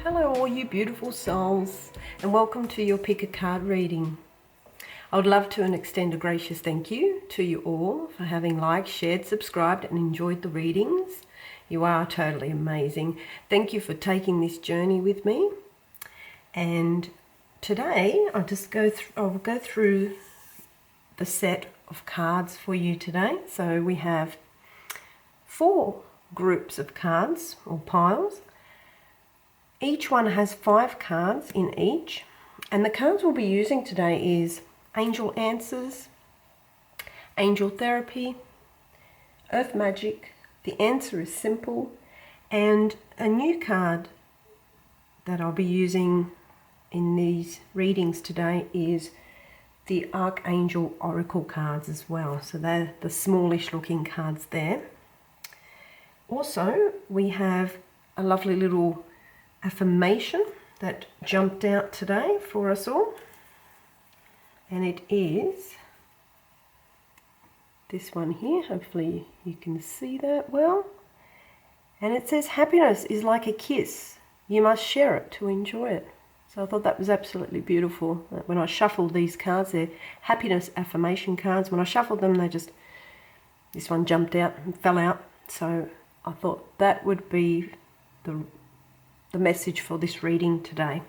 Hello all you beautiful souls, and welcome to your pick a card reading. I would love to extend a gracious thank you to you all for having liked, shared, subscribed and enjoyed the readings. You are totally amazing. Thank you for taking this journey with me. And today I'll go through the set of cards for you today. So we have 4 groups of cards or piles. Each one has 5 cards in each, and the cards we'll be using today is Angel Answers, Angel Therapy, Earth Magic, The Answer is Simple, and a new card that I'll be using in these readings today is the Archangel Oracle cards as well. So they're the smallish looking cards there. Also, we have a lovely little affirmation that jumped out today for us all, and it is this one here. Hopefully you can see that well, and it says happiness is like a kiss, you must share it to enjoy it. So I thought that was absolutely beautiful. When I shuffled these cards, they're happiness affirmation cards. When I shuffled them, this one jumped out and fell out, so I thought that would be the message for this reading today.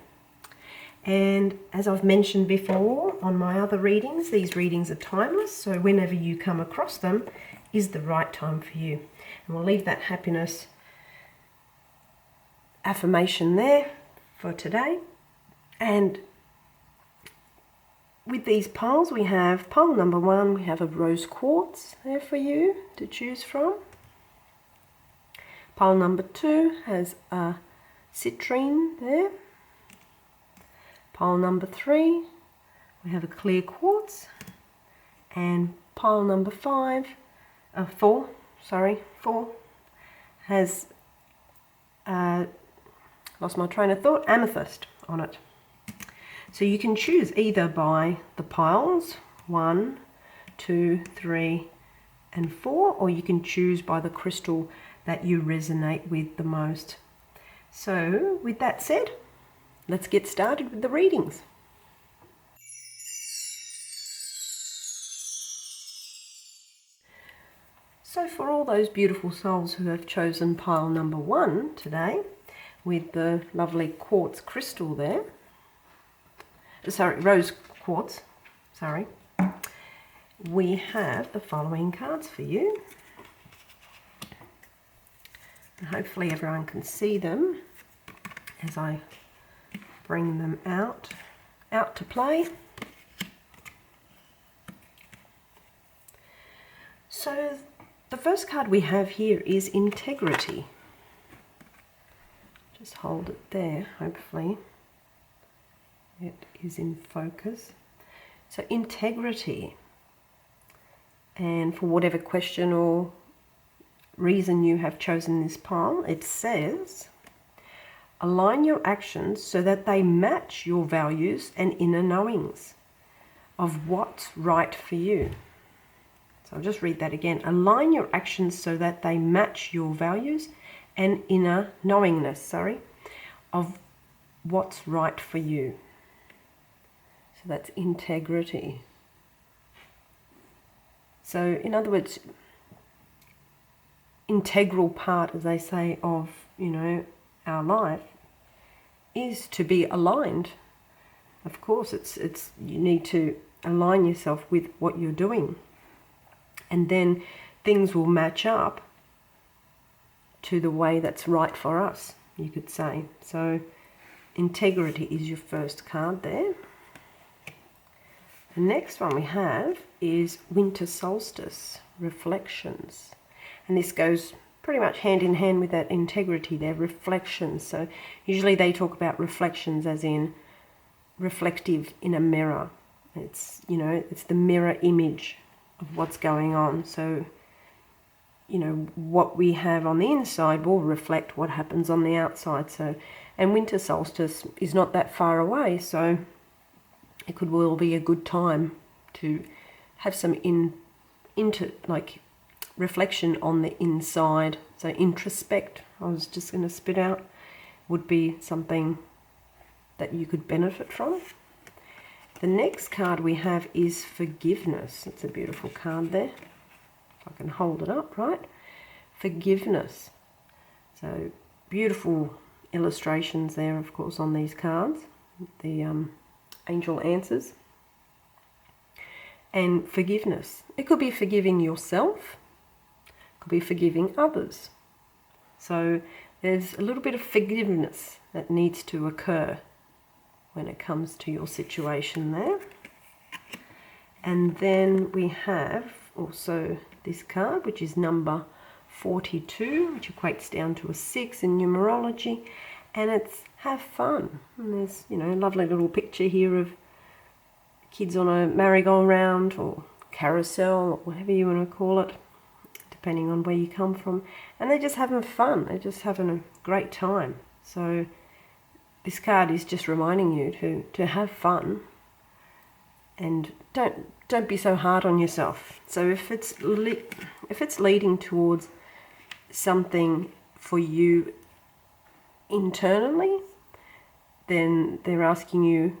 And as I've mentioned before on my other readings, these readings are timeless, so whenever you come across them is the right time for you. And we'll leave that happiness affirmation there for today. And with these piles, we have pile number 1, we have a rose quartz there for you to choose from. Pile number 2 has a citrine there. Pile number 3, we have a clear quartz, and pile number 4 has lost my train of thought, amethyst on it. So you can choose either by the piles 1, 2, 3 and 4, or you can choose by the crystal that you resonate with the most. So with that said, let's get started with the readings. So for all those beautiful souls who have chosen pile number 1 today, with the lovely quartz crystal there, rose quartz, we have the following cards for you. And hopefully everyone can see them as I bring them out to play. So the first card we have here is integrity. Just hold it there, hopefully it is in focus. So integrity, and for whatever question or reason you have chosen this pile, it says align your actions so that they match your values and inner knowings of what's right for you. So I'll just read that again. Align your actions so that they match your values and inner knowingness, of what's right for you. So that's integrity. So in other words, integral part, as they say, of our life is to be aligned. Of course, it's you need to align yourself with what you're doing, and then things will match up to the way that's right for us, you could say. So integrity is your first card there. The next one we have is winter solstice reflections. And this goes pretty much hand in hand with that integrity there, reflections. So usually they talk about reflections as in reflective in a mirror. It's, it's the mirror image of what's going on. So, what we have on the inside will reflect what happens on the outside. So, and winter solstice is not that far away, so it could well be a good time to have some reflection on the inside. So introspect, I was just going to spit out. would be something that you could benefit from. The next card we have is forgiveness. It's a beautiful card there. If I can hold it up, right? Forgiveness. So beautiful illustrations there, of course, on these cards. The angel answers. And forgiveness. It could be forgiving yourself. It could be forgiving others. So there's a little bit of forgiveness that needs to occur when it comes to your situation there. And then we have also this card, which is number 42, which equates down to a 6 in numerology, and it's have fun. And there's, you know, a lovely little picture here of kids on a merry-go-round or carousel or whatever you want to call it, depending on where you come from, and they're just having fun. They're just having a great time. So this card is just reminding you to have fun, and don't be so hard on yourself. So if it's leading towards something for you internally, then they're asking you,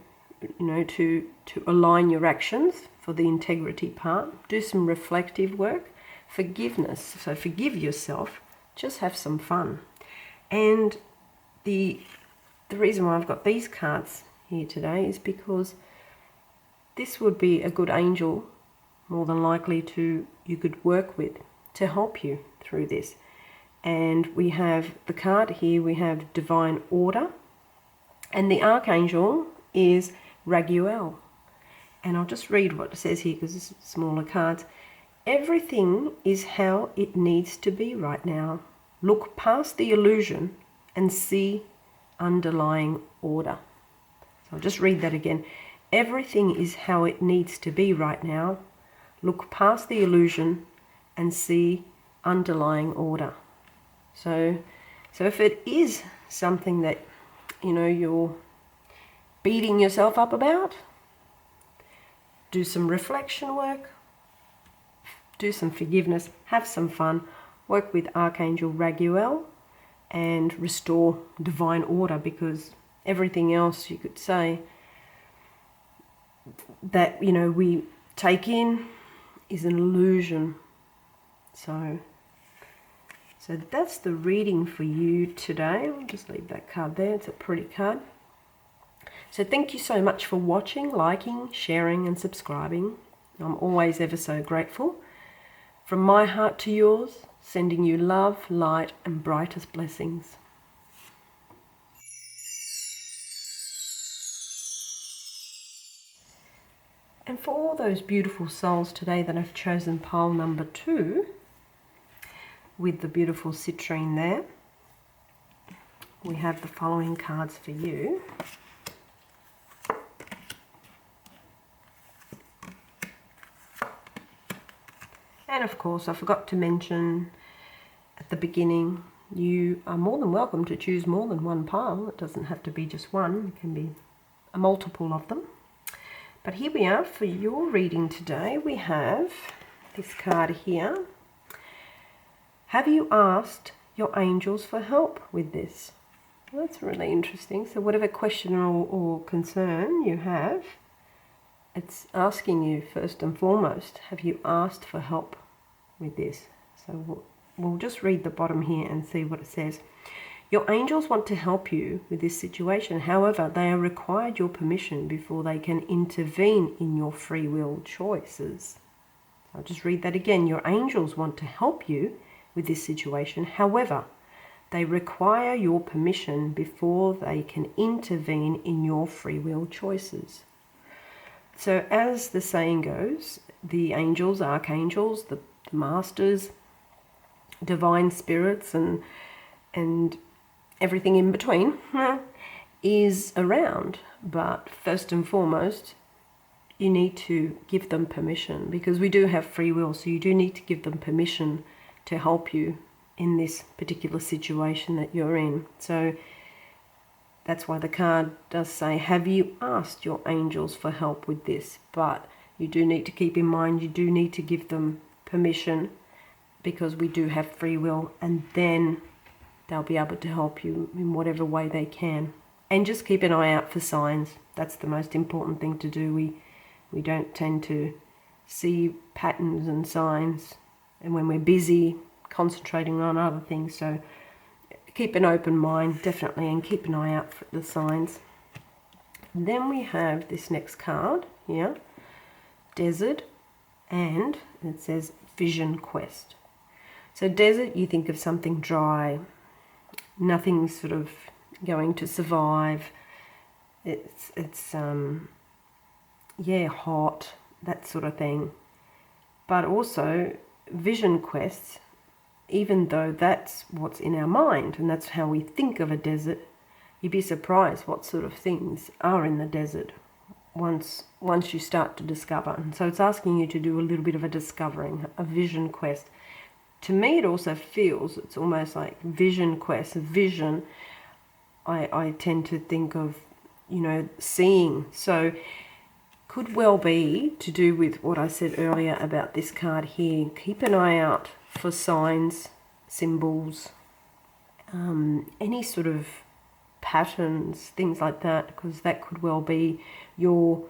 you know, to align your actions for the integrity part. Do some reflective work. Forgiveness. So forgive yourself. Just have some fun. And the reason why I've got these cards here today is because this would be a good angel, more than likely, you could work with to help you through this. And we have the card here, we have divine order, and the archangel is Raguel. And I'll just read what it says here because it's smaller cards. Everything is how it needs to be right now. Look past the illusion and see underlying order. So I'll just read that again. Everything is how it needs to be right now. Look past the illusion and see underlying order. So if it is something that, you know, you're beating yourself up about, do some reflection work, do some forgiveness, have some fun, work with Archangel Raguel and restore divine order, because everything else, you could say, that, you know, we take in is an illusion. So that's the reading for you today. I'll just leave that card there. It's a pretty card. So thank you so much for watching, liking, sharing and subscribing. I'm always ever so grateful. From my heart to yours, sending you love, light and brightest blessings. And for all those beautiful souls today that have chosen pile number 2, with the beautiful citrine there, we have the following cards for you. And of course, I forgot to mention at the beginning, you are more than welcome to choose more than one pile. It doesn't have to be just one, it can be a multiple of them. But here we are for your reading today. We have this card here. Have you asked your angels for help with this? Well, that's really interesting. So whatever question or concern you have, it's asking you first and foremost, have you asked for help with this? So we'll just read the bottom here and see what it says. Your angels want to help you with this situation. However, they are required your permission before they can intervene in your free will choices. I'll just read that again. Your angels want to help you with this situation. However, they require your permission before they can intervene in your free will choices. So as the saying goes, the angels, archangels, the masters, divine spirits and everything in between is around. But first and foremost, you need to give them permission, because we do have free will. So you do need to give them permission to help you in this particular situation that you're in. So that's why the card does say, have you asked your angels for help with this? But you do need to keep in mind, you do need to give them permission, because we do have free will, and then they'll be able to help you in whatever way they can. And just keep an eye out for signs. That's the most important thing to do. We don't tend to see patterns and signs, and when we're busy concentrating on other things. So keep an open mind, definitely, and keep an eye out for the signs. Then we have this next card here, Desert, and it says Vision Quest. So desert, you think of something dry, nothing's sort of going to survive. It's hot, that sort of thing. But also vision quests, even though that's what's in our mind and that's how we think of a desert, you'd be surprised what sort of things are in the desert once you start to discover. And so it's asking you to do a little bit of a discovering, a vision quest. To me, it also feels, it's almost like vision quest, vision. I tend to think of, seeing. So could well be to do with what I said earlier about this card here. Keep an eye out for signs, symbols, any sort of patterns, things like that, because that could well be your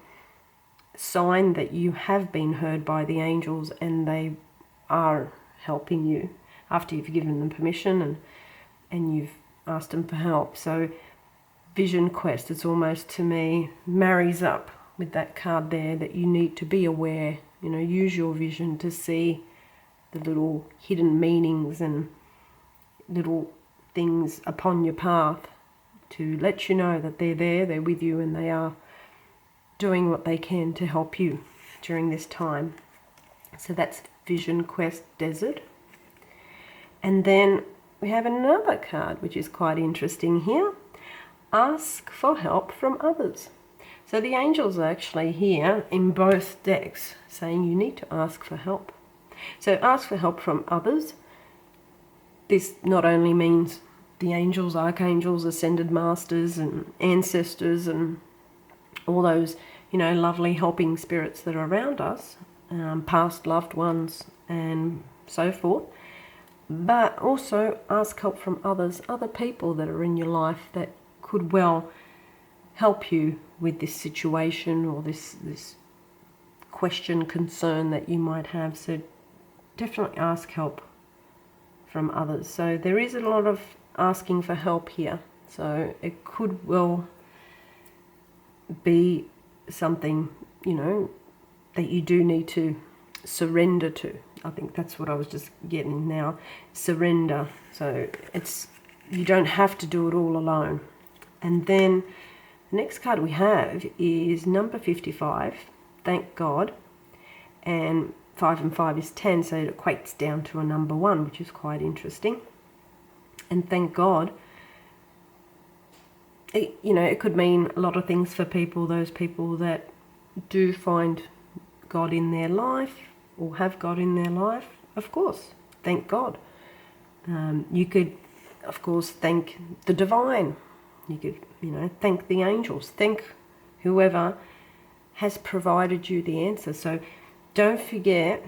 sign that you have been heard by the angels and they are helping you after you've given them permission and you've asked them for help. So vision quest, it's almost, to me, marries up with that card there, that you need to be aware, use your vision to see the little hidden meanings and little things upon your path to let you know that they're there, they're with you, and they are doing what they can to help you during this time. So that's Vision Quest Desert. And then we have another card which is quite interesting here. Ask for help from others. So the angels are actually here in both decks saying you need to ask for help. So ask for help from others. This not only means the angels, archangels, ascended masters and ancestors and all those, lovely helping spirits that are around us, past loved ones and so forth, but also ask help from others, other people that are in your life that could well help you with this situation or this question, concern that you might have. So definitely ask help from others. So there is a lot of asking for help here. So it could well be something, that you do need to surrender to. I think that's what I was just getting now. Surrender. So you don't have to do it all alone. And then the next card we have is number 55, Thank God. And 5 and 5 is 10, so it equates down to a number 1, which is quite interesting. And thank God, it could mean a lot of things for people, those people that do find God in their life or have God in their life. Of course, thank God. You could, of course, thank the divine. You could, thank the angels, thank whoever has provided you the answer. So don't forget,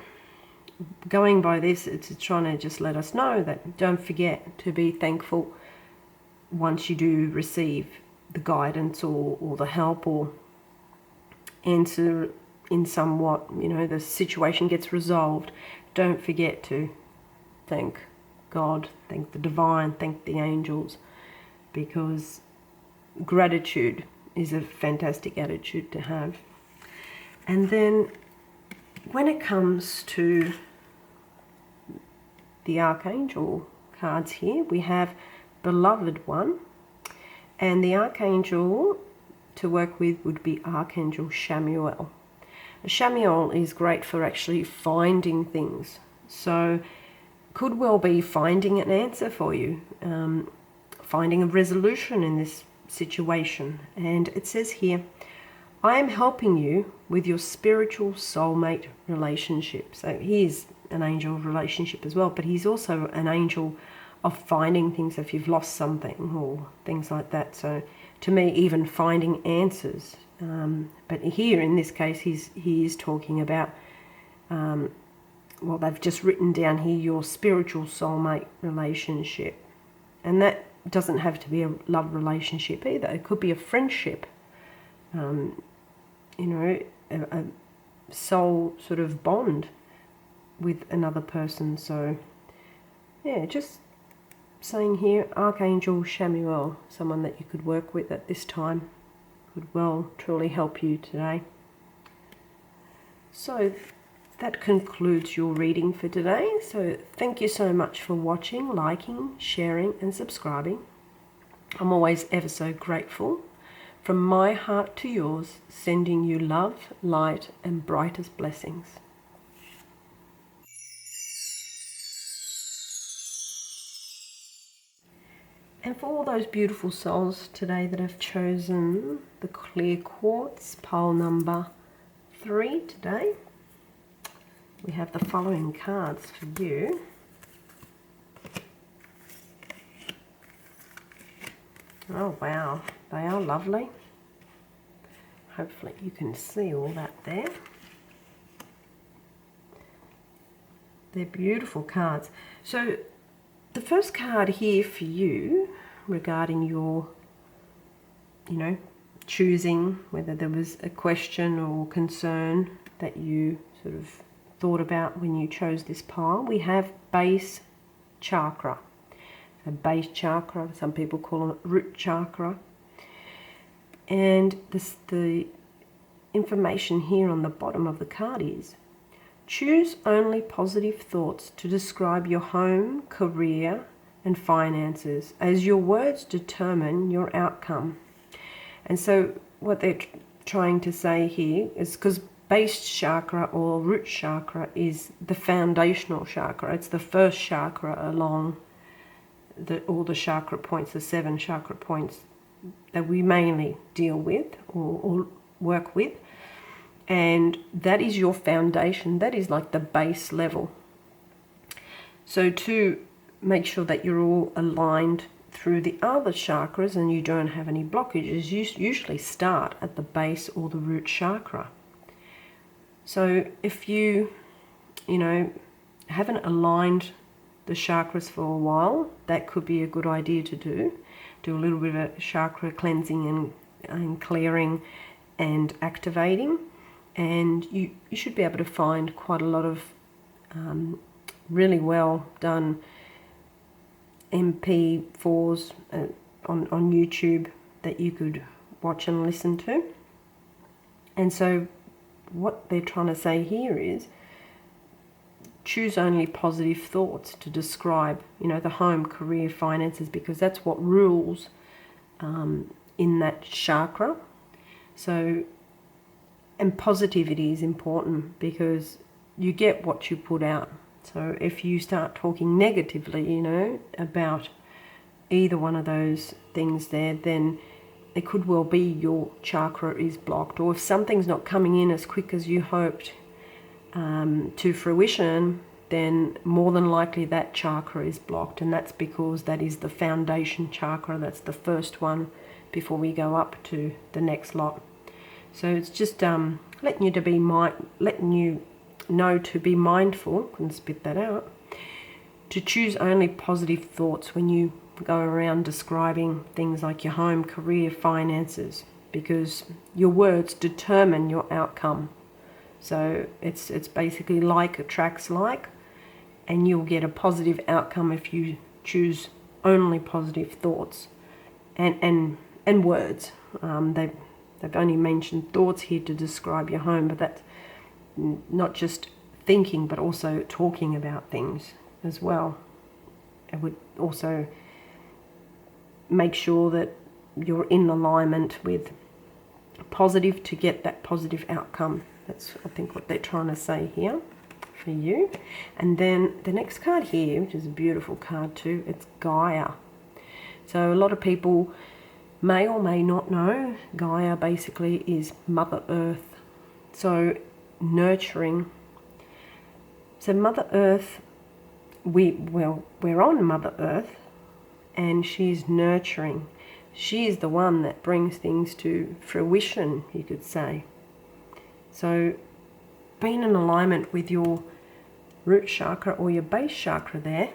going by this, it's trying to just let us know that don't forget to be thankful once you do receive the guidance or the help or answer in somewhat, the situation gets resolved. Don't forget to thank God, thank the divine, thank the angels, because gratitude is a fantastic attitude to have. And then when it comes to the archangel cards here, we have Beloved One, and the archangel to work with would be Archangel Chamuel. Chamuel is great for actually finding things, so could well be finding an answer for you, finding a resolution in this situation. And it says here, I am helping you with your spiritual soulmate relationship. So he is an angel of relationship as well, but he's also an angel of finding things if you've lost something or things like that. So to me, even finding answers. But here in this case, he is talking about, they've just written down here, your spiritual soulmate relationship. And that doesn't have to be a love relationship either. It could be a friendship, you know, a soul sort of bond with another person. So yeah, just saying here, Archangel Chamuel, someone that you could work with at this time, could well truly help you today. So that concludes your reading for today. So thank you so much for watching, liking, sharing and subscribing. I'm always ever so grateful. From my heart to yours, sending you love, light and brightest blessings. And for all those beautiful souls today that have chosen the clear quartz pile number 3 today, we have the following cards for you. Oh wow, they are lovely. Hopefully you can see all that there. They're beautiful cards. So the first card here for you regarding your, you know, choosing, whether there was a question or concern that you sort of thought about when you chose this pile, we have base chakra. So base chakra, some people call it root chakra. And the information here on the bottom of the card is, choose only positive thoughts to describe your home, career and finances, as your words determine your outcome. And so what they're trying to say here is, because base chakra or root chakra is the foundational chakra, it's the first chakra along all the chakra points, the 7 chakra points that we mainly deal with or work with. And that is your foundation. That is like the base level. So to make sure that you're all aligned through the other chakras and you don't have any blockages, you usually start at the base or the root chakra. So if you know, haven't aligned the chakras for a while, that could be a good idea to do a little bit of chakra cleansing and clearing and activating. And you should be able to find quite a lot of really well done MP4s on YouTube that you could watch and listen to. And so what they're trying to say here is, choose only positive thoughts to describe, you know, the home, career, finances, because that's what rules in that chakra. So, and positivity is important because you get what you put out. So if you start talking negatively, you know, about either one of those things there, then it could well be your chakra is blocked. Or if something's not coming in as quick as you hoped to fruition, then more than likely that chakra is blocked. And that's because that is the foundation chakra. That's the first one before we go up to the next lot. So it's just letting you know to be mindful, couldn't spit that out, to choose only positive thoughts when you go around describing things like your home, career, finances, because your words determine your outcome. So it's basically like attracts like, and you'll get a positive outcome if you choose only positive thoughts and words. They've only mentioned thoughts here to describe your home, but that's not just thinking, but also talking about things as well. It would also make sure that you're in alignment with positive to get that positive outcome. That's, I think, what they're trying to say here for you. And then the next card here, which is a beautiful card too, it's Gaia. So a lot of people may or may not know, Gaia basically is Mother Earth. So nurturing. So Mother Earth, we're on Mother Earth, and she's nurturing. She is the one that brings things to fruition, you could say. So being in alignment with your root chakra or your base chakra there,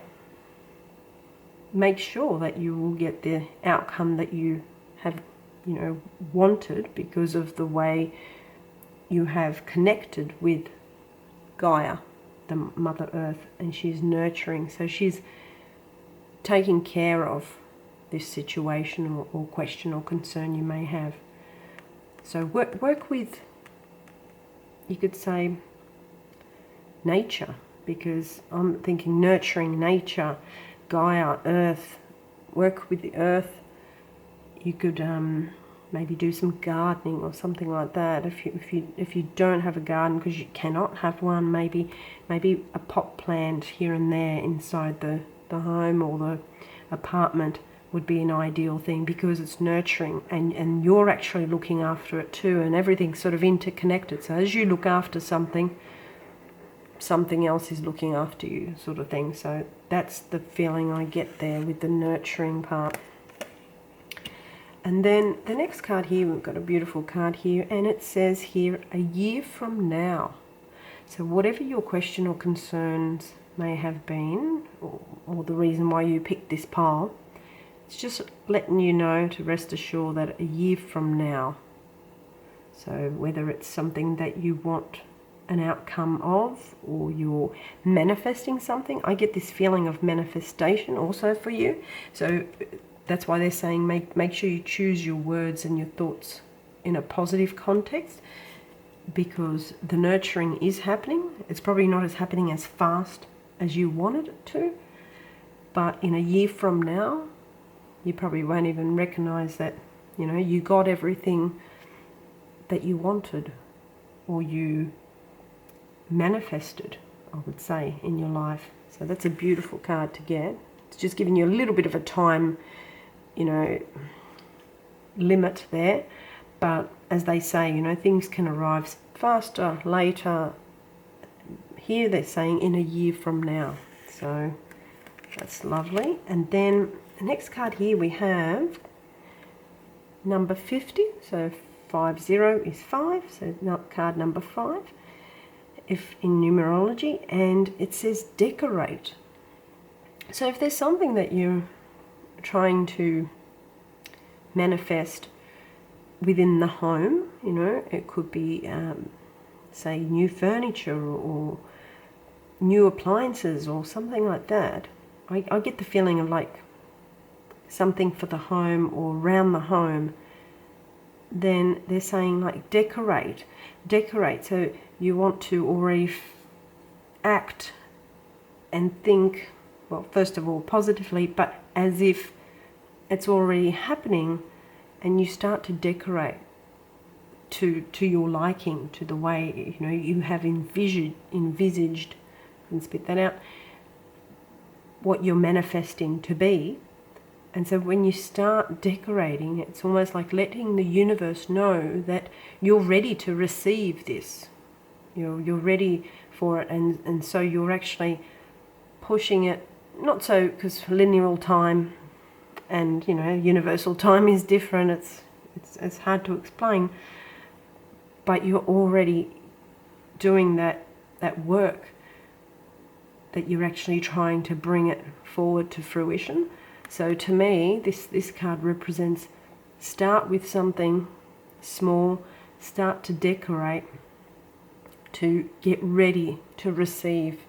make sure that you will get the outcome that you have, wanted, because of the way you have connected with Gaia, the Mother Earth, and she's nurturing. So she's taking care of this situation or question or concern you may have. So work with, you could say, nature, because I'm thinking nurturing nature, Gaia, Earth. Work with the Earth. You could maybe do some gardening or something like that. If you don't have a garden because you cannot have one, maybe a pot plant here and there inside the home or the apartment would be an ideal thing, because it's nurturing and you're actually looking after it too, and everything's sort of interconnected. So as you look after something else is looking after you, sort of thing. So that's the feeling I get there with the nurturing part. And then the next card here, we've got a beautiful card here, and it says here, a year from now. So whatever your question or concerns may have been, or the reason why you picked this pile, it's just letting you know to rest assured that a year from now, so whether it's something that you want an outcome of, or you're manifesting something, I get this feeling of manifestation also for you. So that's why they're saying make sure you choose your words and your thoughts in a positive context, because the nurturing is happening. It's probably not as happening as fast as you wanted it to, but in a year from now, you probably won't even recognize that, you got everything that you wanted, or you manifested, I would say, in your life. So that's a beautiful card to get. It's just giving you a little bit of a time, limit there. But as they say, things can arrive faster, later. Here they're saying in a year from now. So that's lovely. And then the next card here we have number 50. So 50 is 5. So card number 5. If in numerology, and it says decorate. So if there's something that you're trying to manifest within the home, it could be say new furniture or new appliances or something like that. I get the feeling of like something for the home or around the home. Then they're saying like decorate. So you want to already act and think, well, first of all positively, but as if it's already happening, and you start to decorate to your liking, to the way you have envisaged, and spit that out, what you're manifesting to be. And so when you start decorating, it's almost like letting the universe know that you're ready to receive this. You're ready for it, and so you're actually pushing it, not so, because linear time and universal time is different. It's hard to explain, but you're already doing that work, that you're actually trying to bring it forward to fruition. So to me, this card represents, start with something small, start to decorate, to get ready to receive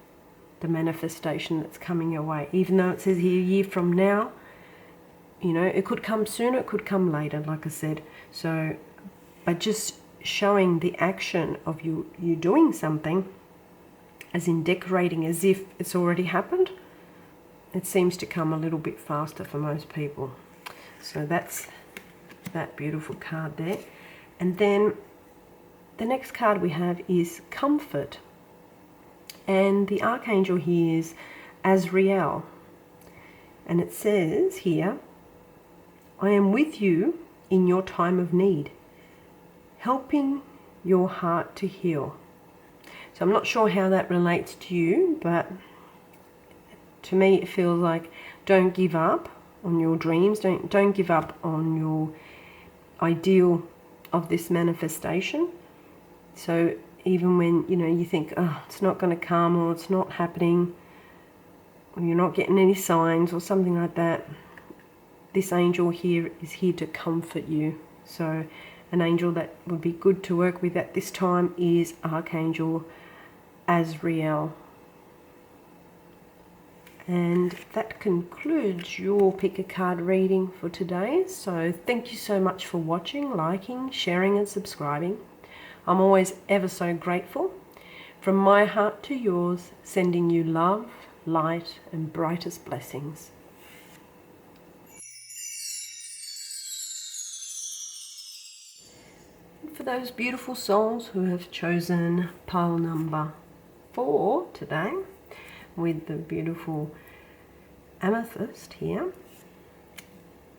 the manifestation that's coming your way. Even though it says here a year from now, it could come sooner, it could come later, like I said. So, but just showing the action of you doing something, as in decorating as if it's already happened, it seems to come a little bit faster for most people. So that's that beautiful card there. And then the next card we have is comfort. And the archangel here is Azrael. And it says here, I am with you in your time of need, helping your heart to heal. So I'm not sure how that relates to you, but to me it feels like don't give up on your dreams, don't give up on your ideal of this manifestation. So even when you think, oh, it's not going to come or it's not happening, you're not getting any signs or something like that, this angel here is here to comfort you. So an angel that would be good to work with at this time is Archangel Azrael. And that concludes your pick a card reading for today. So thank you so much for watching, liking, sharing and subscribing. I'm always ever so grateful. From my heart to yours, sending you love, light and brightest blessings. For those beautiful souls who have chosen pile number 4 today, with the beautiful amethyst here,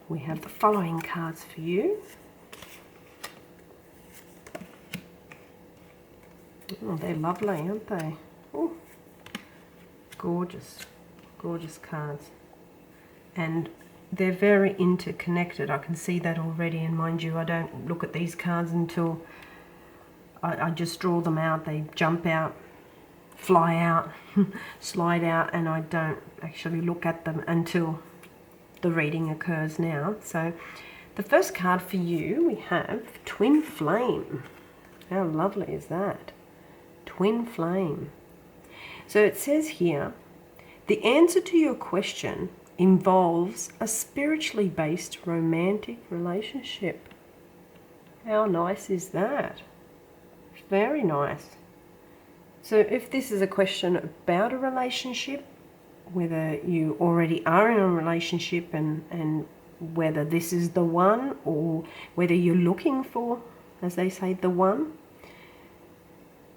we have the following cards for you. Oh, they're lovely, aren't they? Oh, gorgeous, gorgeous cards. And they're very interconnected. I can see that already, and mind you, I don't look at these cards until I just draw them out. They jump out, fly out, slide out, and I don't actually look at them until the reading occurs now. So the first card for you, we have Twin Flame. How lovely is that? Twin Flame. So it says here, the answer to your question involves a spiritually based romantic relationship. How nice is that? Very nice. So if this is a question about a relationship, whether you already are in a relationship and whether this is the one, or whether you're looking for, as they say, the one,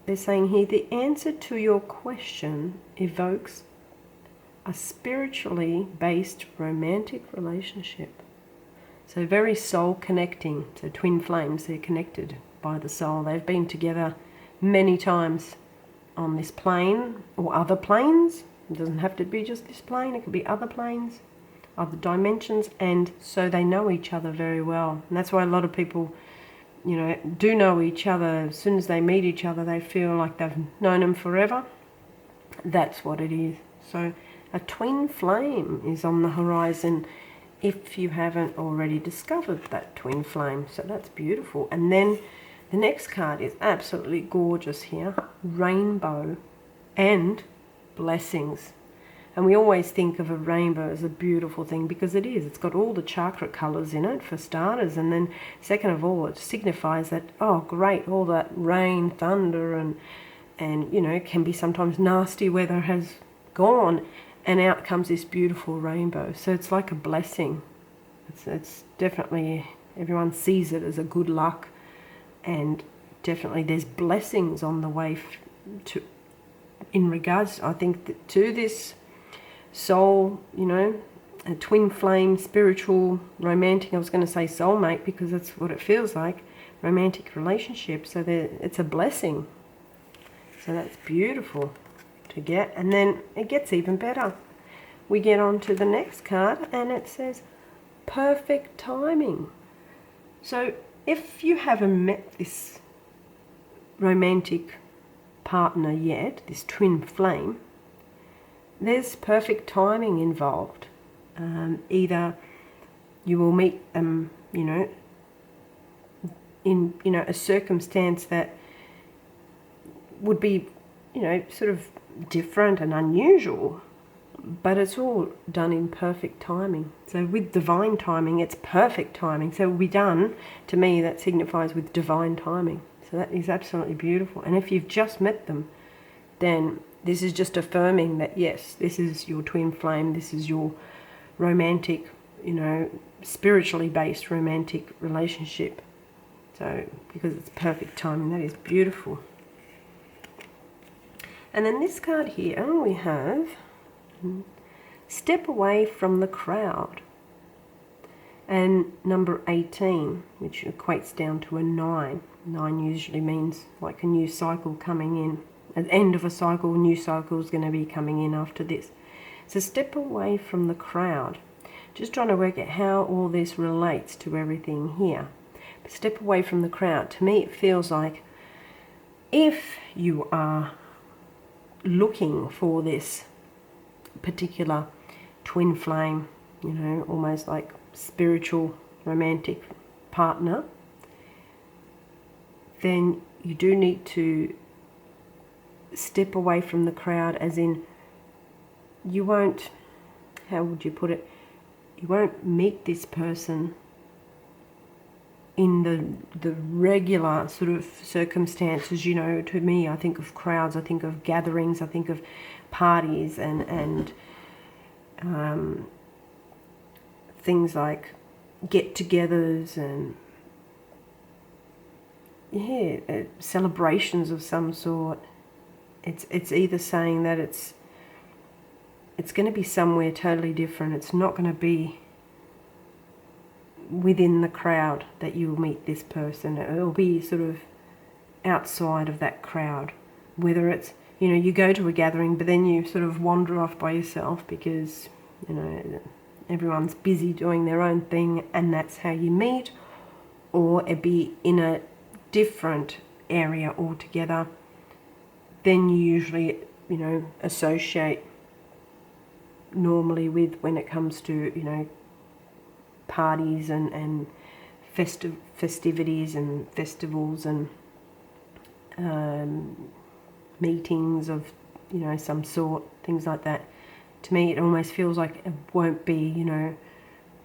they're saying here the answer to your question evokes a spiritually based romantic relationship. So very soul connecting. So twin flames, they're connected by the soul. They've been together many times on this plane or other planes. It doesn't have to be just this plane, it could be other planes, other dimensions, and so they know each other very well. And that's why a lot of people, you know, do know each other. As soon as they meet each other, they feel like they've known them forever. That's what it is. So a twin flame is on the horizon if you haven't already discovered that twin flame. So that's beautiful. And then the next card is absolutely gorgeous here. Rainbow and blessings. And we always think of a rainbow as a beautiful thing because it is. It's got all the chakra colours in it for starters. And then second of all, it signifies that, oh great, all that rain, thunder and you know, it can be sometimes nasty weather has gone. And out comes this beautiful rainbow. So it's like a blessing. It's definitely, everyone sees it as a good luck. And definitely there's blessings on the way to, in regards, I think, to this soul, you know, a twin flame, spiritual, romantic, I was going to say soulmate because that's what it feels like, romantic relationship. So it's a blessing. So that's beautiful to get. And then it gets even better. We get on to the next card and it says perfect timing. So if you haven't met this romantic partner yet, this twin flame, there's perfect timing involved. Either you will meet them, you know, in, you know, a circumstance that would be, you know, sort of different and unusual, but it's all done in perfect timing. So with divine timing, it's perfect timing. So it will be done, to me, that signifies with divine timing. So that is absolutely beautiful. And if you've just met them, then this is just affirming that, yes, this is your twin flame, this is your romantic, you know, spiritually based romantic relationship. So, because it's perfect timing, that is beautiful. And then this card here, we have step away from the crowd. And number 18, which equates down to a 9. 9 usually means like a new cycle coming in. At the end of a cycle, a new cycle is going to be coming in after this. So step away from the crowd. Just trying to work out how all this relates to everything here. But step away from the crowd. To me, it feels like if you are looking for this particular twin flame, you know, almost like spiritual romantic partner, then you do need to step away from the crowd, as in you won't, how would you put it, you won't meet this person in the regular sort of circumstances. You know, to me, I think of crowds, I think of gatherings, I think of parties and things like get-togethers and celebrations of some sort. It's either saying that it's going to be somewhere totally different. It's not going to be within the crowd that you'll meet this person. It'll be sort of outside of that crowd. Whether it's, you know, you go to a gathering but then you sort of wander off by yourself because, you know, everyone's busy doing their own thing and that's how you meet, or it be in a different area altogether, then you usually, you know, associate normally with, when it comes to, you know, parties and festivities and festivals and meetings of, you know, some sort, things like that. To me, it almost feels like it won't be, you know,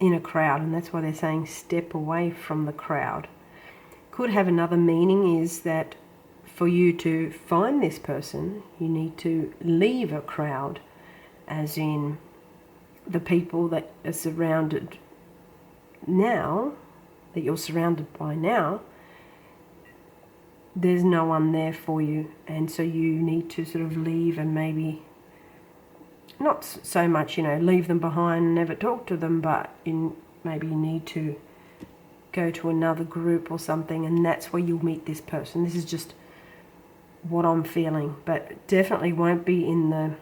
in a crowd, and that's why they're saying step away from the crowd. Could have another meaning, is that for you to find this person, you need to leave a crowd, as in the people that are surrounded now, that you're surrounded by now, there's no one there for you, and so you need to sort of leave, and maybe not so much, you know, leave them behind and never talk to them, but maybe you need to go to another group or something, and that's where you'll meet this person. This is just what I'm feeling, but definitely won't be in the,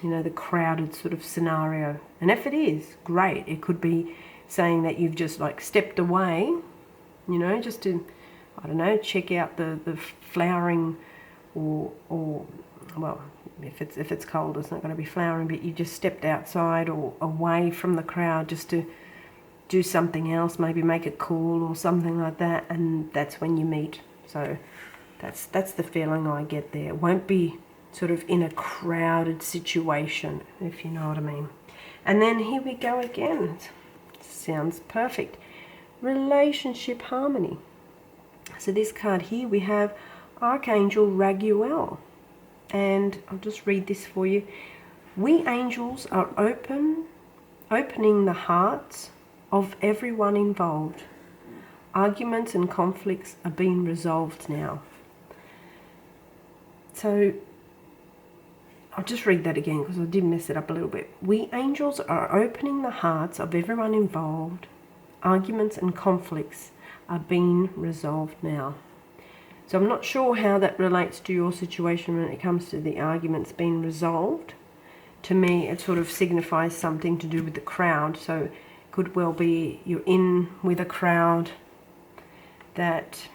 you know, the crowded sort of scenario. And if it is, great. It could be saying that you've just like stepped away, you know, just to, I don't know, check out the flowering, or well, if it's cold, it's not going to be flowering, but you just stepped outside or away from the crowd just to do something else, maybe make a call or something like that, and that's when you meet. So that's the feeling I get there. It won't be sort of in a crowded situation, if you know what I mean. And then here we go again. Sounds perfect. Relationship harmony. So this card here, we have Archangel Raguel. And I'll just read this for you. We angels are opening the hearts of everyone involved. Arguments and conflicts are being resolved now. So I'll just read that again because I did mess it up a little bit. We angels are opening the hearts of everyone involved. Arguments and conflicts are being resolved now. So I'm not sure how that relates to your situation when it comes to the arguments being resolved. To me, it sort of signifies something to do with the crowd. So it could well be you're in with a crowd that,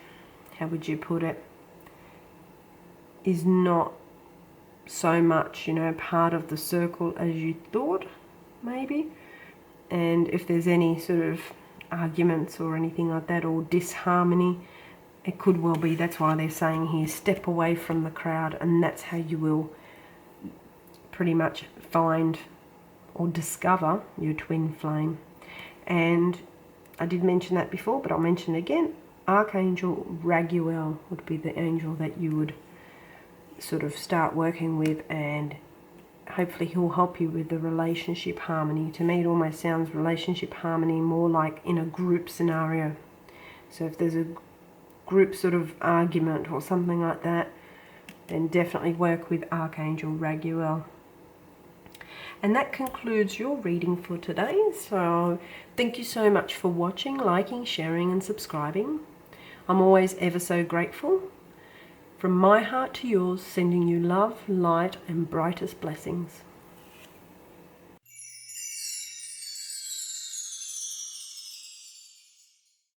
how would you put it, is not so much, you know, part of the circle as you thought, maybe. And if there's any sort of arguments or anything like that, or disharmony, it could well be, that's why they're saying here, step away from the crowd, and that's how you will pretty much find or discover your twin flame. And I did mention that before, but I'll mention it again. Archangel Raguel would be the angel that you would sort of start working with, and hopefully he'll help you with the relationship harmony. To me, it almost sounds relationship harmony more like in a group scenario. So if there's a group sort of argument or something like that, then definitely work with Archangel Raguel. And that concludes your reading for today. So thank you so much for watching, liking, sharing and subscribing. I'm always ever so grateful. From my heart to yours, sending you love, light and brightest blessings.